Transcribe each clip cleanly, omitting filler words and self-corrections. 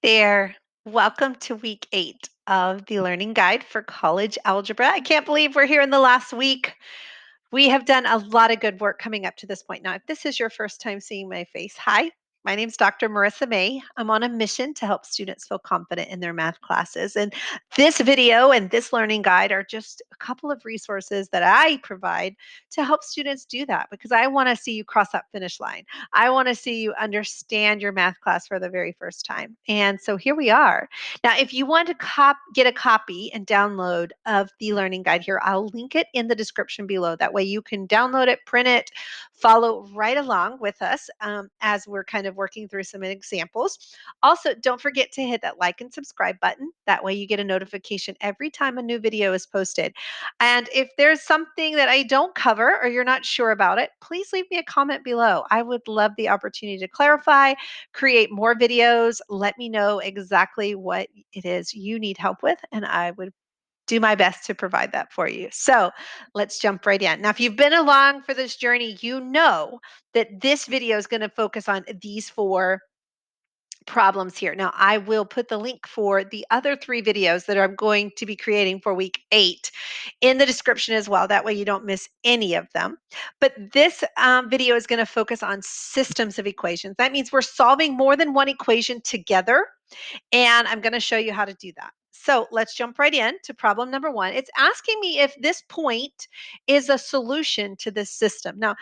there. Welcome to week 8 of the Learning Guide for College Algebra. I can't believe we're here in the last week. We have done a lot of good work coming up to this point. Now, if this is your first time seeing my face, hi, my name's Dr. Marissa May. I'm on a mission to help students feel confident in their math classes. And this video and this learning guide are just a couple of resources that I provide to help students do that because I want to see you cross that finish line. I want to see you understand your math class for the very first time. And so here we are. Now, if you want to get a copy and download of the learning guide here, I'll link it in the description below. That way you can download it, print it, follow right along with us as we're kind of working through some examples. Also, don't forget to hit that like and subscribe button. That way you get a notification every time a new video is posted. And if there's something that I don't cover or you're not sure about it, please leave me a comment below. I would love the opportunity to clarify, create more videos. Let me know exactly what it is you need help with, and I would do my best to provide that for you. So let's jump right in. Now, if you've been along for this journey, you know that this video is going to focus on these 4 problems here. Now, I will put the link for the other 3 videos that I'm going to be creating for week 8 in the description as well. That way you don't miss any of them. But this video is going to focus on systems of equations. That means we're solving more than one equation together, and I'm going to show you how to do that. So let's jump right in to problem number 1. It's asking me if this point is a solution to this system. Now,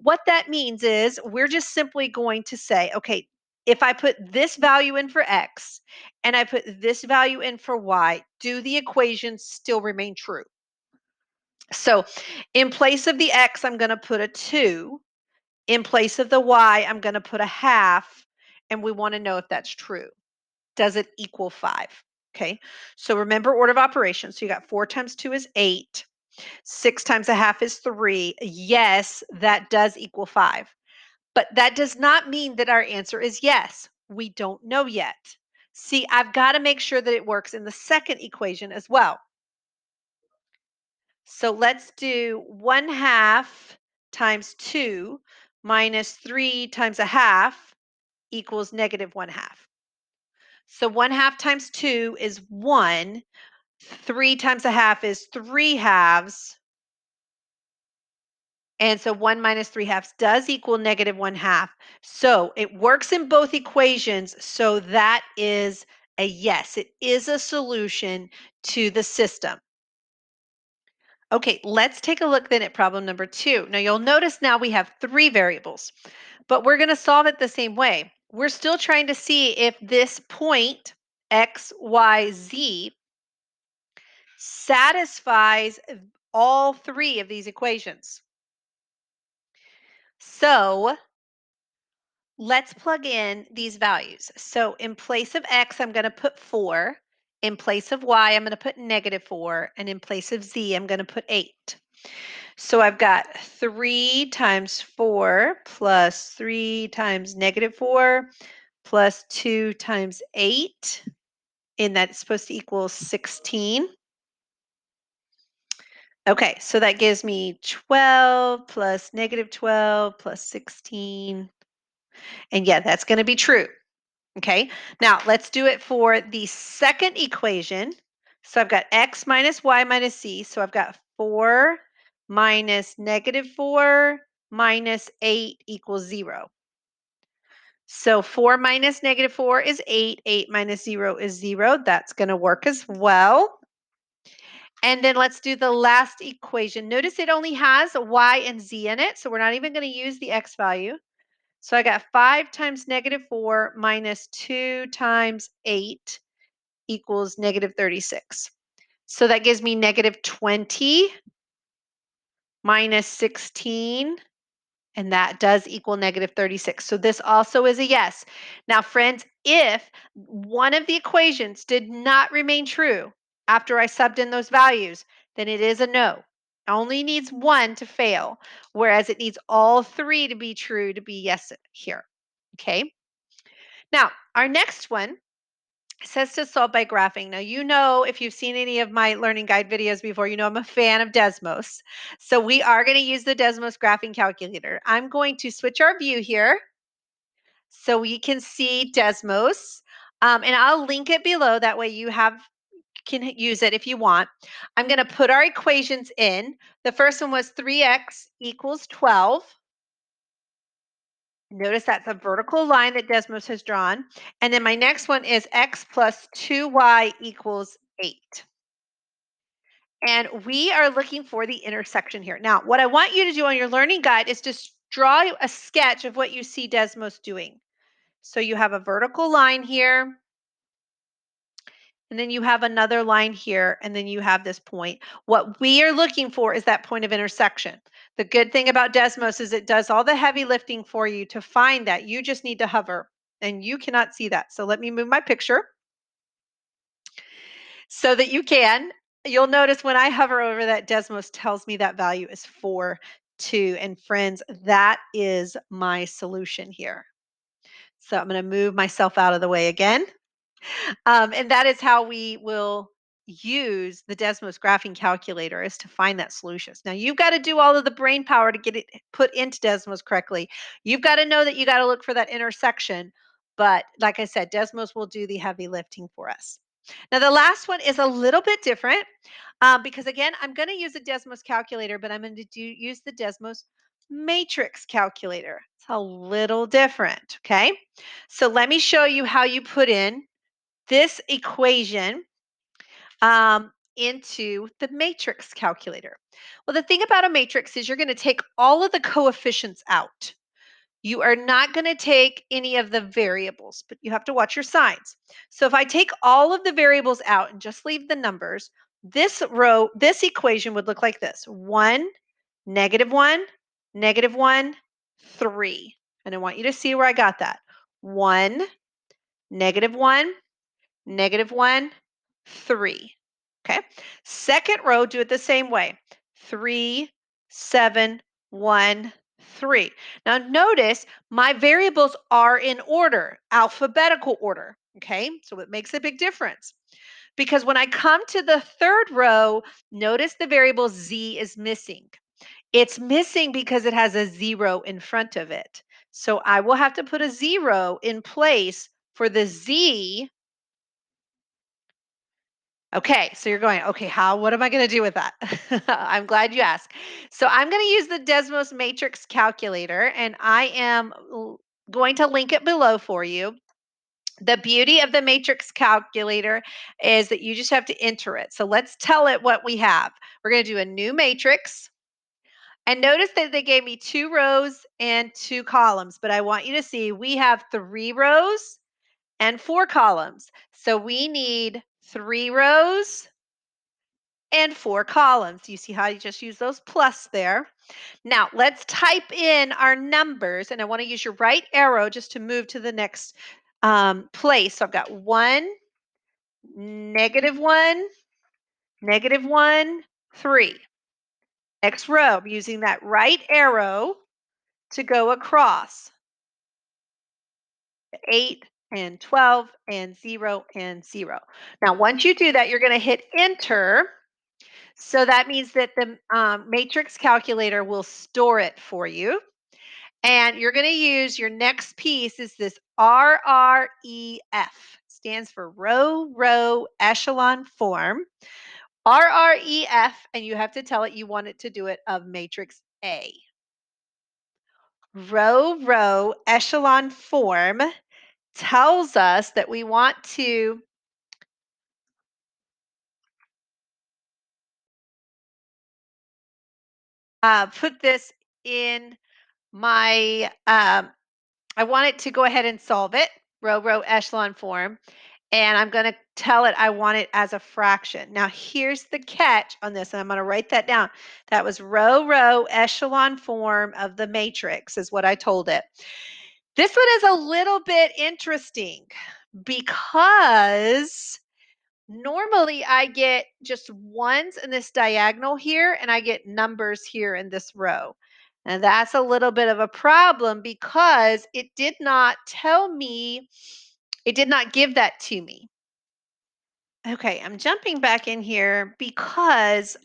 what that means is we're just simply going to say, okay, if I put this value in for x and I put this value in for y, do the equations still remain true? So in place of the x, I'm going to put a 2. In place of the y, I'm going to put a half. And we want to know if that's true. Does it equal 5? Okay, so remember order of operations. So you got 4 times 2 is 8. 6 times a half is 3. Yes, that does equal 5. But that does not mean that our answer is yes. We don't know yet. See, I've got to make sure that it works in the second equation as well. So let's do 1/2 times 2 minus 3 times a half equals negative 1/2. So 1/2 times 2 is 1. 3 times a half is 3 halves. And so 1 minus 3 halves does equal negative 1/2. So it works in both equations. So that is a yes. It is a solution to the system. Okay, let's take a look then at problem number 2. Now you'll notice now we have 3 variables, but we're going to solve it the same way. We're still trying to see if this point, x, y, z, satisfies all 3 of these equations. So let's plug in these values. So in place of x, I'm going to put 4. In place of y, I'm going to put negative 4. And in place of z, I'm going to put 8. So I've got 3 times 4 plus 3 times negative 4 plus 2 times 8. And that's supposed to equal 16. Okay, so that gives me 12 plus negative 12 plus 16. And yeah, that's going to be true. Okay, now let's do it for the second equation. So I've got x minus y minus z. So I've got 4 minus negative 4 minus 8 equals 0. So 4 minus negative 4 is 8. 8 minus 0 is 0. That's going to work as well. And then let's do the last equation. Notice it only has a y and z in it, so we're not even going to use the x value. So I got 5 times negative 4 minus 2 times 8 equals negative 36. So that gives me negative 20 minus 16, and that does equal negative 36. So this also is a yes. Now, friends, if one of the equations did not remain true after I subbed in those values, then it is a no. It only needs one to fail, whereas it needs all 3 to be true to be yes here. Okay. Now, our next one says to solve by graphing. Now, you know, if you've seen any of my learning guide videos before, you know I'm a fan of Desmos. So we are going to use the Desmos graphing calculator. I'm going to switch our view here so we can see Desmos. And I'll link it below. That way you can use it if you want. I'm going to put our equations in. The first one was 3x equals 12. Notice that's a vertical line that Desmos has drawn. And then my next one is x plus 2y equals 8. And we are looking for the intersection here. Now, what I want you to do on your learning guide is just draw a sketch of what you see Desmos doing. So you have a vertical line here, and then you have another line here, and then you have this point. What we are looking for is that point of intersection. The good thing about Desmos is it does all the heavy lifting for you to find that. You just need to hover, and you cannot see that. So let me move my picture so that you can. You'll notice when I hover over that, Desmos tells me that value is 4, 2. And friends, that is my solution here. So I'm going to move myself out of the way again. And that is how we will use the Desmos graphing calculator, is to find that solutions. Now you've got to do all of the brain power to get it put into Desmos correctly. You've got to know that you got to look for that intersection. But like I said, Desmos will do the heavy lifting for us. Now the last one is a little bit different, because again, I'm going to use a Desmos calculator, but I'm going to use the Desmos matrix calculator. It's a little different. Okay. So let me show you how you put in this equation into the matrix calculator. Well, the thing about a matrix is you're going to take all of the coefficients out. You are not going to take any of the variables, but you have to watch your signs. So if I take all of the variables out and just leave the numbers, this equation would look like this: 1, -1, -1, 3. And I want you to see where I got that. 1, -1, -1, 3. Okay. Second row, do it the same way. 3, 7, 1, 3. Now notice my variables are in order, alphabetical order. Okay. So it makes a big difference. Because when I come to the third row, notice the variable z is missing. It's missing because it has a 0 in front of it. So I will have to put a 0 in place for the z. Okay, so you're going, okay, what am I going to do with that? I'm glad you asked. So I'm going to use the Desmos matrix calculator, and I am going to link it below for you. The beauty of the matrix calculator is that you just have to enter it. So let's tell it what we have. We're going to do a new matrix. And notice that they gave me 2 rows and 2 columns, but I want you to see we have 3 rows and 4 columns. So we need 3 rows and 4 columns. You see how you just use those plus there. Now let's type in our numbers, and I want to use your right arrow just to move to the next place. So I've got 1, -1, -1, 3. Next row, I'm using that right arrow to go across. 8 and 12 and 0 and 0. Now once you do that, you're going to hit enter. So that means that the matrix calculator will store it for you. And you're going to use your next piece is this RREF. Stands for row echelon form. RREF, and you have to tell it you want it to do it of matrix A. Row echelon form tells us that we want to put this in my, I want it to go ahead and solve it, row echelon form. And I'm going to tell it I want it as a fraction. Now, here's the catch on this, and I'm going to write that down. That was row echelon form of the matrix, is what I told it. This one is a little bit interesting because normally I get just ones in this diagonal here, and I get numbers here in this row. And that's a little bit of a problem because it did not tell me, it did not give that to me. Okay, I'm jumping back in here because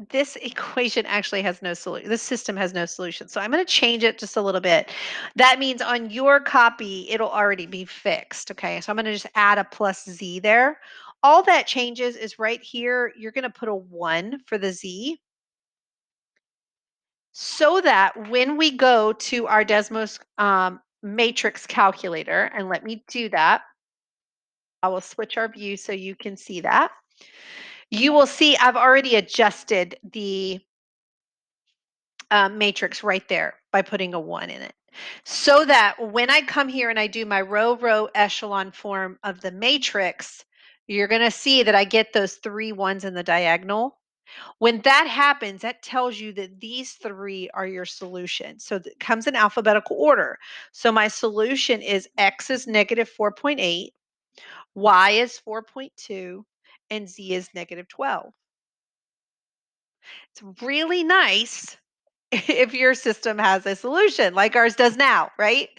this equation actually has no solution. This system has no solution. So I'm going to change it just a little bit. That means on your copy, it'll already be fixed. Okay, so I'm going to just add a plus z there. All that changes is right here. You're going to put a 1 for the z so that when we go to our Desmos matrix calculator, and let me do that, I will switch our view so you can see that. You will see I've already adjusted the matrix right there by putting a 1 in it. So that when I come here and I do my row echelon form of the matrix, you're going to see that I get those 3 ones in the diagonal. When that happens, that tells you that these 3 are your solution. So it comes in alphabetical order. So my solution is x is negative 4.8, y is 4.2, and z is negative 12. It's really nice if your system has a solution like ours does now, right?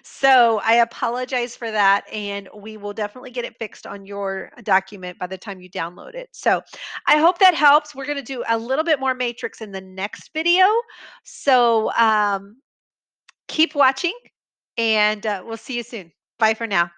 So I apologize for that, and we will definitely get it fixed on your document by the time you download it. So I hope that helps. We're going to do a little bit more matrix in the next video. So keep watching, and we'll see you soon. Bye for now.